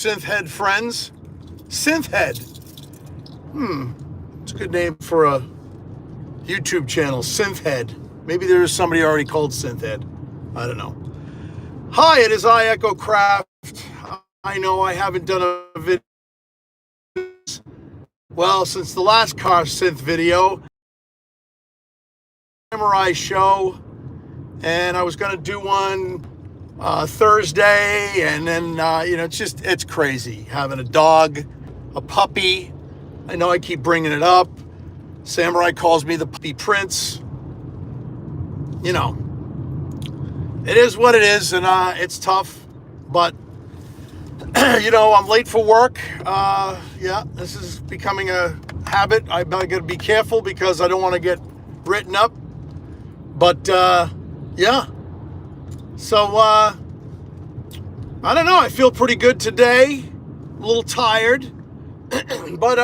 Synthhead friends. Synthhead. It's a good name for a YouTube channel, Synthhead. Maybe there's somebody already called Synthhead. I don't know. Hi, it is I, Echo Craft. I know I haven't done a video, well, since the last car synth video, Samurai show, and I was going to do one Thursday, and then, it's crazy. Having a dog, a puppy. I know I keep bringing it up. Samurai calls me the puppy prince. You know, it is what it is, and it's tough, but, I'm late for work. This is becoming a habit. I got to be careful because I don't want to get written up, but, So, I don't know. I feel pretty good today. A little tired. But,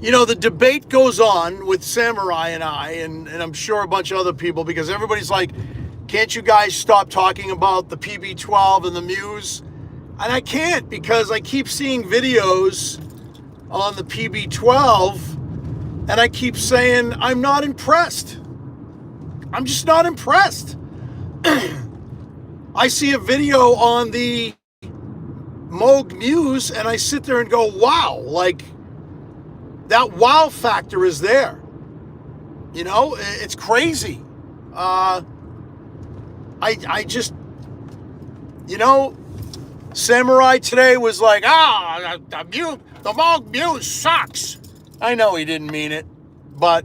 the debate goes on with Samurai and I, and I'm sure a bunch of other people, because everybody's like, can't you guys stop talking about the PB12 and the Muse? And I can't, because I keep seeing videos on the PB12, and I keep saying, I'm not impressed. I'm just not impressed. I see a video on the Moog Muse, and I sit there and go, wow, like, that wow factor is there. It's crazy. I just, Samurai today was like, the Moog Muse sucks. I know he didn't mean it, but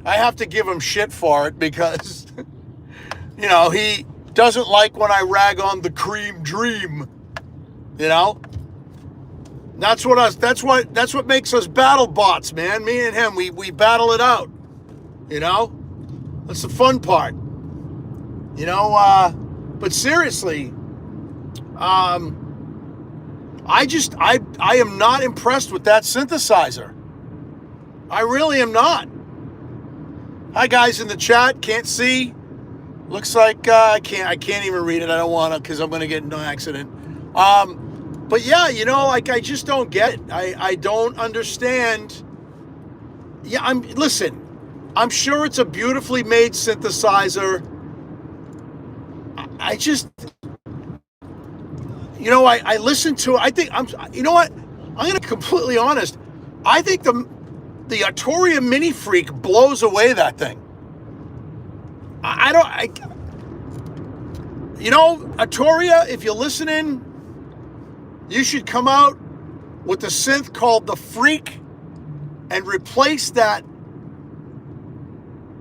I have to give him shit for it because, he doesn't like when I rag on the Cream Dream. That's what makes us battle bots, man. Me and him, we battle it out. That's the fun part. But seriously, I am not impressed with that synthesizer. I really am not. Hi guys in the chat, can't see. Looks like I can't even read it. I don't want to, because I'm going to get in an accident. But yeah, I just don't get it. I don't understand. Yeah, I'm sure it's a beautifully made synthesizer. I listen to it. I think I'm going to be completely honest. I think the Arturia Mini Freak blows away that thing. Arturia, if you're listening, you should come out with a synth called the Freak and replace that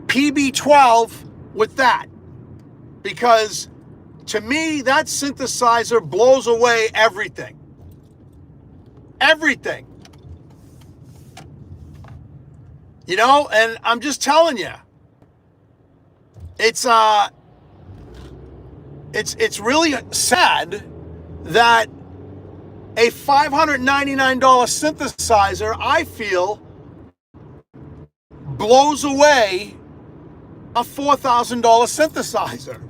PB12 with that. Because to me, that synthesizer blows away everything. Everything. And I'm just telling you, it's really sad that a $599 synthesizer, I feel, blows away a $4,000 synthesizer.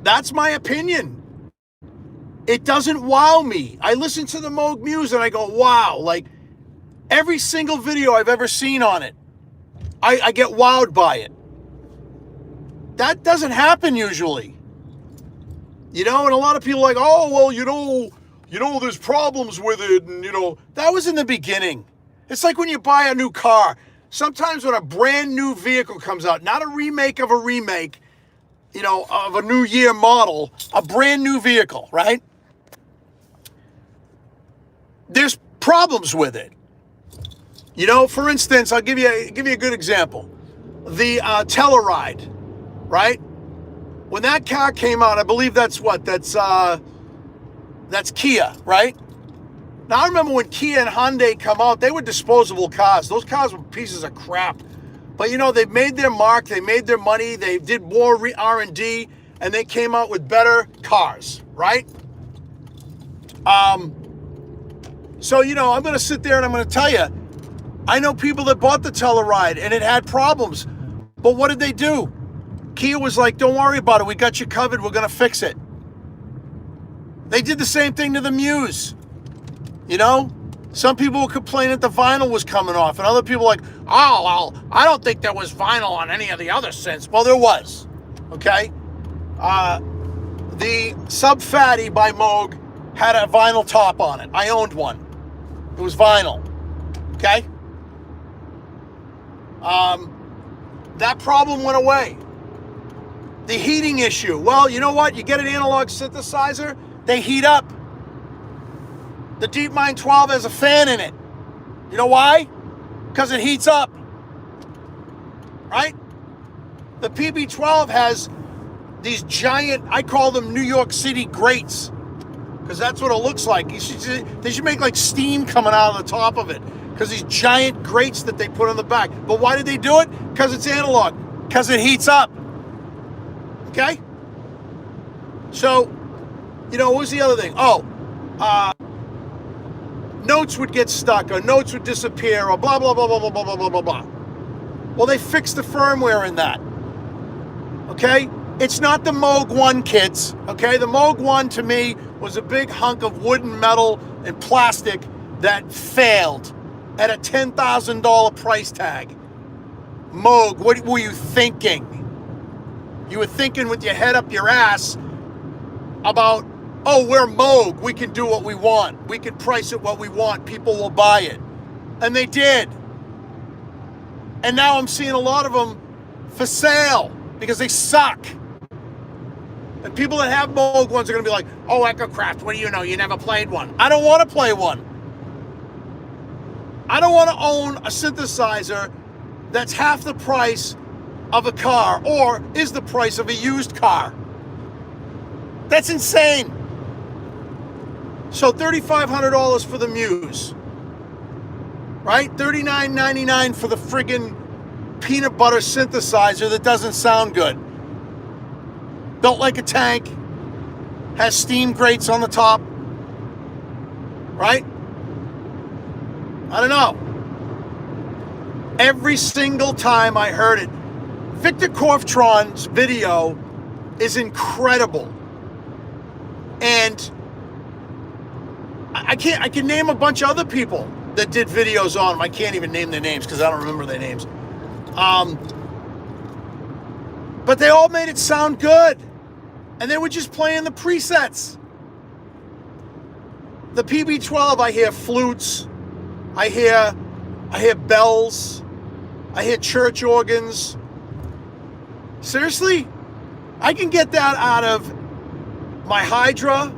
That's my opinion. It doesn't wow me. I listen to the Moog Muse and I go, wow, like every single video I've ever seen on it, I get wowed by it. That doesn't happen usually. And a lot of people are like, oh, well, there's problems with it. And, that was in the beginning. It's like when you buy a new car. Sometimes when a brand new vehicle comes out, not a remake of a remake, of a new year model, a brand new vehicle, right? There's problems with it. For instance, I'll give you a good example. The Telluride, right? When that car came out, I believe that's Kia, right? Now, I remember when Kia and Hyundai come out, they were disposable cars. Those cars were pieces of crap. But, they made their mark. They made their money. They did more R&D, and they came out with better cars, right? So, I'm going to sit there and I'm going to tell you, I know people that bought the Telluride, and it had problems. But what did they do? Kia was like, don't worry about it. We got you covered. We're going to fix it. They did the same thing to the Muse. You know? Some people were complaining that the vinyl was coming off, and other people were like, oh, well, I don't think there was vinyl on any of the other synths. Well, there was. Okay? The Sub Fatty by Moog had a vinyl top on it. I owned one. It was vinyl. Okay? That problem went away. The heating issue. Well, you know what? You get an analog synthesizer, they heat up. The DeepMind 12 has a fan in it. You know why? Because it heats up. Right? The PB12 has these giant, I call them New York City grates, because that's what it looks like. They should make like steam coming out of the top of it, because these giant grates that they put on the back. But why did they do it? Because it's analog. Because it heats up. Okay? So, you know, what was the other thing? Oh, notes would get stuck, or notes would disappear, or blah, blah, blah, blah, blah, blah, blah, blah, blah, blah. Well, they fixed the firmware in that. Okay? It's not the Moog 1, kids. Okay? The Moog 1, to me, was a big hunk of wood and metal and plastic that failed at a $10,000 price tag. Moog, what were you thinking? You were thinking with your head up your ass about, oh, we're Moog, we can do what we want. We can price it what we want. People will buy it. And they did. And now I'm seeing a lot of them for sale because they suck. And people that have Moog ones are going to be like, oh, EchoCraft, what do you know? You never played one. I don't want to play one. I don't want to own a synthesizer that's half the price of a car, or is the price of a used car. That's insane. So $3,500 for the Muse, right? $39.99 for the friggin' peanut butter synthesizer that doesn't sound good. Built like a tank, has steam grates on the top, right? I don't know. Every single time I heard it, Victor Korftron's video is incredible. And I can name a bunch of other people that did videos on them. I can't even name their names because I don't remember their names. But they all made it sound good. And they were just playing the presets. The PB12, I hear flutes. I hear bells. I hear church organs. Seriously? I can get that out of my Hydra.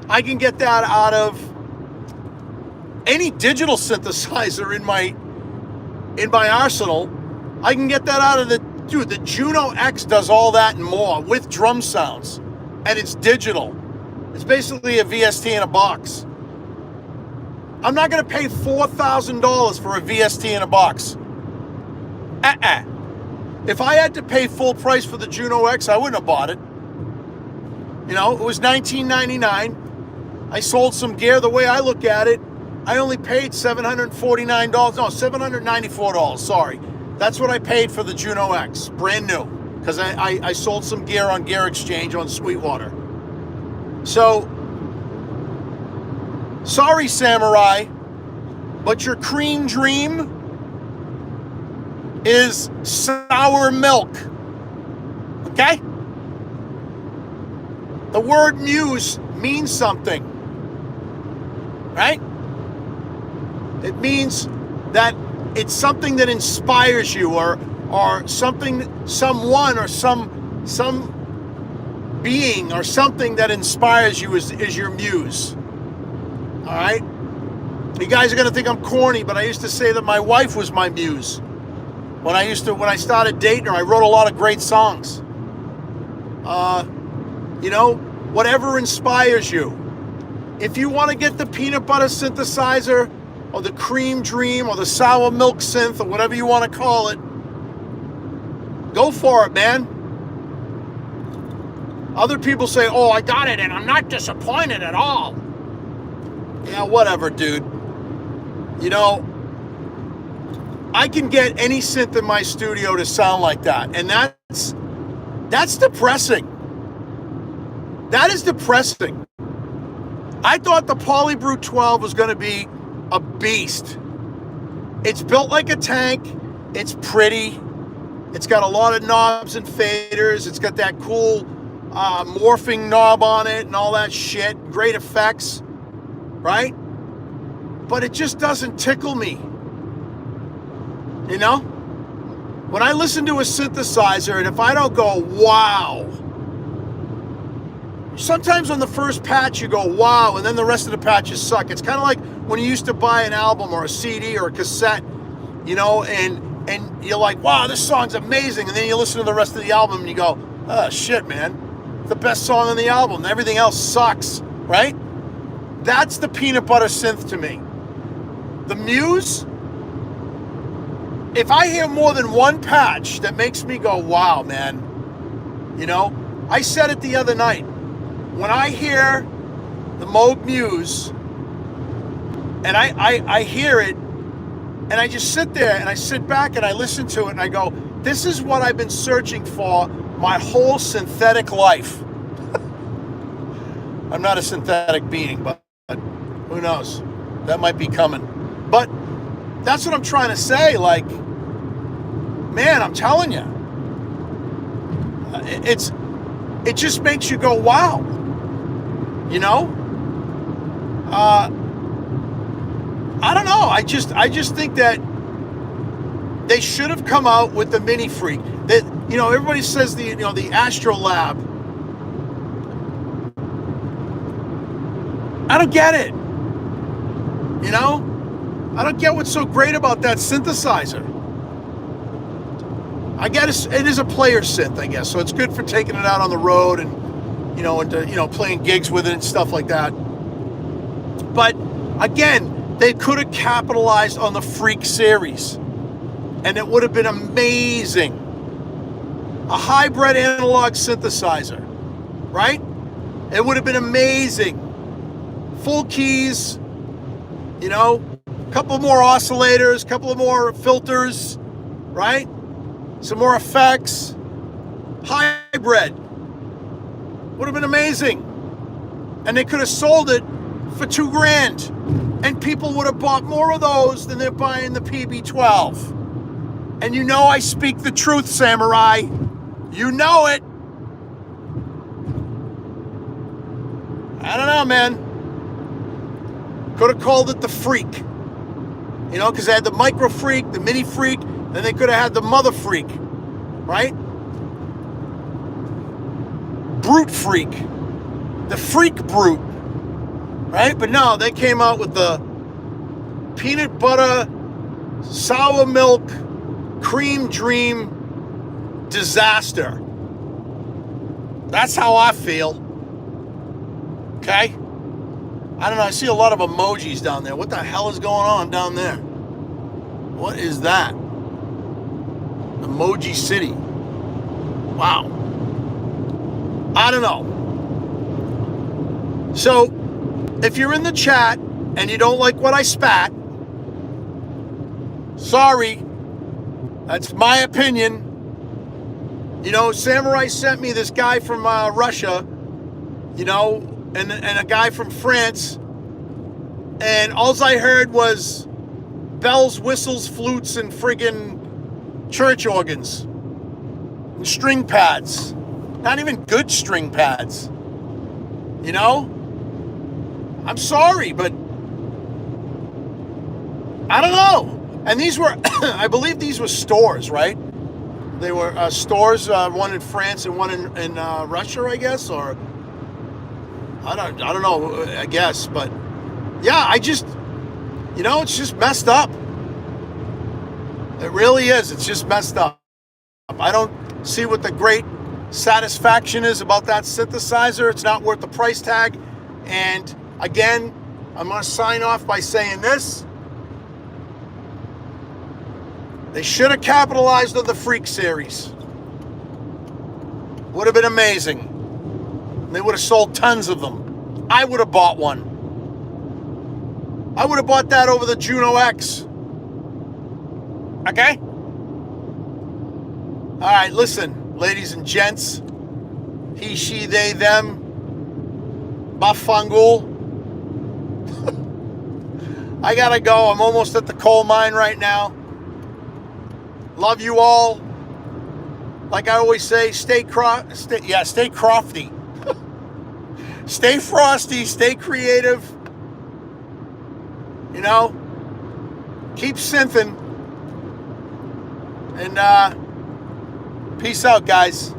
I can get that out of any digital synthesizer in my arsenal. I can get that out of the Juno X does all that and more with drum sounds. And it's digital. It's basically a VST in a box. I'm not going to pay $4,000 for a VST in a box. If I had to pay full price for the Juno X, I wouldn't have bought it. You know, it was $19.99. I sold some gear. The way I look at it, I only paid $749. No, $794. Sorry. That's what I paid for the Juno X, brand new. Because I sold some gear on Gear Exchange on Sweetwater. So, sorry, Samurai, but your cream dream is sour milk. Okay? The word muse means something. Right? It means that it's something that inspires you, or something, someone, or some being, or something that inspires you is your muse. All right? You guys are going to think I'm corny, but I used to say that my wife was my muse. When I started dating her, I wrote a lot of great songs. You know, whatever inspires you. If you want to get the peanut butter synthesizer, or the cream dream, or the sour milk synth, or whatever you want to call it, go for it, man. Other people say, oh, I got it and I'm not disappointed at all. Yeah, whatever, dude. You know, I can get any synth in my studio to sound like that. And that's depressing. That is depressing. I thought the PolyBrute 12 was going to be a beast. It's built like a tank. It's pretty. It's got a lot of knobs and faders. It's got that cool morphing knob on it and all that shit. Great effects, right? But it just doesn't tickle me. You know? When I listen to a synthesizer and if I don't go, wow. Sometimes on the first patch you go, wow, and then the rest of the patches suck. It's kind of like when you used to buy an album or a CD or a cassette, you know, and you're like, wow, this song's amazing. And then you listen to the rest of the album and you go, oh, shit, man. The best song on the album. Everything else sucks, right? That's the peanut butter synth to me. The Muse, if I hear more than one patch that makes me go, wow, man. You know, I said it the other night. When I hear the Moog Muse and I hear it, and I just sit there and I sit back and I listen to it and I go, this is what I've been searching for my whole synthetic life. I'm not a synthetic being, but who knows? That might be coming. But that's what I'm trying to say. Like, man, I'm telling you, it just makes you go, wow. You know? I don't know. I just think that they should have come out with the Mini Freak. That, you know, everybody says the Astro Lab. I don't get it. You know? I don't get what's so great about that synthesizer. I guess it is a player synth, I guess. So it's good for taking it out on the road and playing gigs with it and stuff like that. But again, they could have capitalized on the Freak series, and it would have been amazing. A hybrid analog synthesizer, right? It would have been amazing. Full keys, you know, a couple more oscillators, a couple of more filters, right? Some more effects. Hybrid. Would have been amazing. And they could have sold it for $2,000. And people would have bought more of those than they're buying the PB12. And you know I speak the truth, Samurai. You know it. I don't know, man. Could have called it the Freak. You know, because they had the Micro Freak, the Mini Freak, then they could have had the Mother Freak. Right? Brute Freak. The Freak Brute. Right? But no, they came out with the peanut butter, sour milk, cream dream disaster. That's how I feel. Okay? I don't know, I see a lot of emojis down there. What the hell is going on down there? What is that? Emoji City. Wow. I don't know. So, if you're in the chat and you don't like what I spat, sorry. That's my opinion. You know, Samurai sent me this guy from Russia, you know, and a guy from France, and all I heard was bells, whistles, flutes, and friggin' church organs and string pads. Not even good string pads. You know? I'm sorry, but I don't know. And these were, I believe these were stores, right? They were stores, one in France and one in Russia, I guess, or I don't know, I guess, but yeah, I just, you know, it's just messed up. It really is. It's just messed up. I don't see what the great satisfaction is about that synthesizer. It's not worth the price tag. And again, I'm going to sign off by saying this. They should have capitalized on the Freak series. Would have been amazing. They would have sold tons of them. I would have bought one. I would have bought that over the Juno X. Okay? All right, listen, ladies and gents. He, she, they, them. Bafangul. I gotta go. I'm almost at the coal mine right now. Love you all. Like I always say, stay crofty. Stay frosty, stay creative. You know, keep synthing. And peace out, guys.